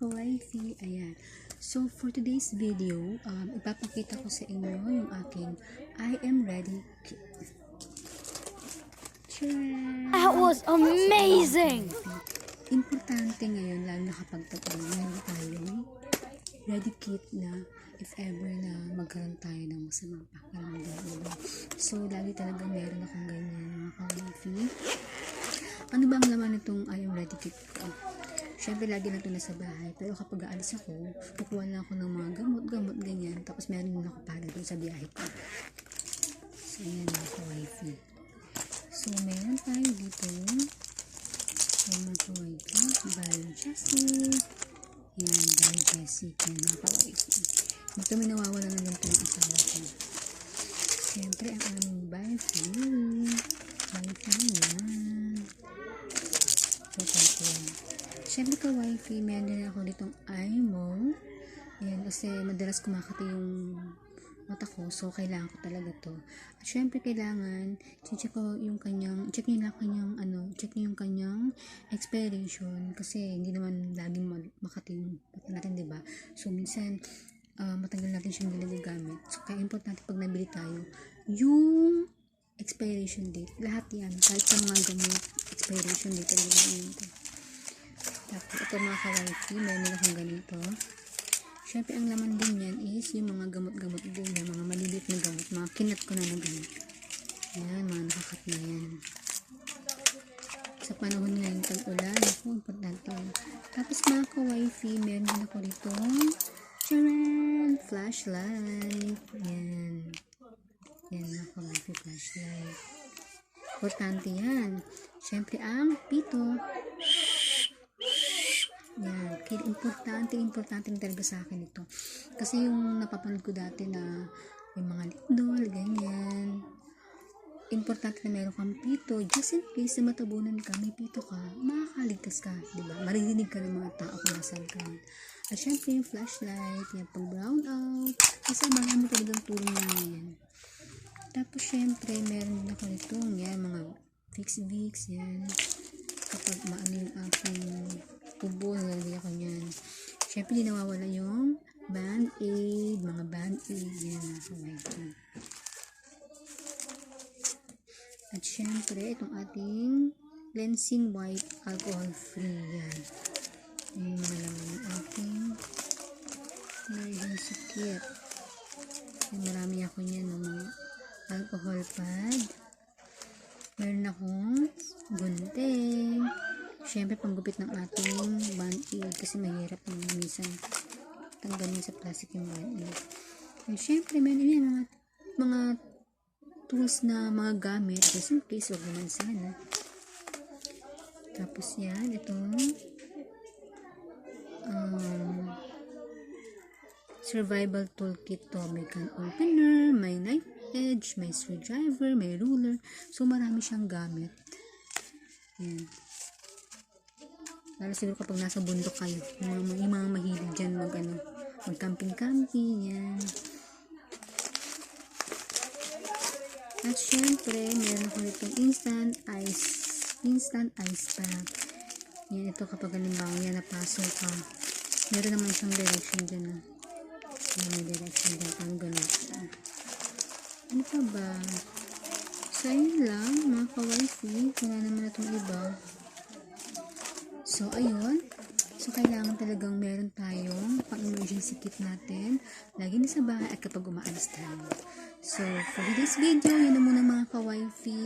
ka-wifey. Ayan. So, for today's video, ipapakita ko sa inyo yung aking I am ready kit. That was amazing! Importante ngayon, lalo na kapag meron tayong ready kit na if ever na magkaroon tayo ng masamang pakiramdam. So, lagi talaga meron akong ganyan, mga ka-wifey. Ano ba ang laman nitong I am ready kit ko? Siyempre, lagi na ito nasa bahay. Pero kapag aalis ako, kukuha na ako ng mga gamot, ganyan. Tapos meron din ako para doon sa biyahe ko. So, ayan mga ka-wifey. So, meron tayo dito. Ayan mga ka-wifey. Balon chassis. Ayan, balon chassis. Ayan mga ka-wifey. Dito may nawawala na lang ito ng asawa ko. Siyempre, ang aming wifey. Wifey yan. So, yan. Siyempre ka-wifey, meron din ako ditong eye mo. Ayan, kasi madalas kumakati yung mata ko. So, kailangan ko talaga to. At syempre, kailangan, check ko yung kanyang, check nyo yung kanyang expiration. Kasi, hindi naman laging makati yung mata natin, diba? So, minsan, matagal natin siyang nilagagamit. So, kaya importante pag nabili tayo, yung expiration date. Lahat yan. Kahit sa mga gamot, expiration date. Talaga yun ito. Tapos, ito mga ka-wifey, meron akong ganito. Siyempre, ang laman din yan is yung mga gamot-gamot din, yung mga maliliit na gamot, mga kinat ko na gamot. Yan, mga nakakat na yan. Sa panahon ngayon, tag-ulan, ako, importante yan. Tapos, mga ka-wifey, meron din ako dito, charan! Flashlight. Yan. Yan, mga ka-wifey, flashlight. Importante yan. Siyempre, ang pito. Yan. Importante talaga sa akin ito. Kasi yung napapanood ko dati na yung mga lindol, ganyan. Importante na meron kang pito. Just in case na matabunan ka, may pito ka, makakaligtas ka, diba? Maririnig ka ng mga tao kung nasan ka. At syempre yung flashlight, yung pag brown out, kasi marami talagang tulong na yan. Tapos syempre, meron din ako nitong, yan, mga fix-fix, yan. Kapag maano yung aking tubo, nalagay ako yan. Syempre, di nawawala yung band-aid, mga band-aid, yan, mga at syempre, itong ating cleansing white alcohol-free, yan. Yung mga laman ng ating emergency kit. Yan, marami ako yan, ng mga alcohol pad. Meron akong gunting. Siyempre, panggupit ng ating band-aid kasi mahirap na minsan tanggalin sa plastic yung band-aid. And siyempre, meron yan mga tools na mga gamit just in case, huwag naman sana. Tapos yan, itong survival toolkit to. May can opener, may knife edge, may screwdriver, may ruler. So, marami siyang gamit. Yan. Lalo siguro kapag nasa bundok kayo. Yung mga mahilig dyan mag-camping-camping. Yan. At syempre, meron ako itong instant ice pack. Yan, ito kapag halimbawa yan napasok ka. Meron naman siyang direction dyan. May direction dyan. Pang ganun. Ano pa ba? So, ayun lang, mga ka-wifey. Wala naman na itong iba. So, ayun. So, kailangan talagang meron tayong pang-emergency kit natin. Lagi na sa bahay at kapag umaalis tayo. So, for today's video, yun na muna mga ka-wifey.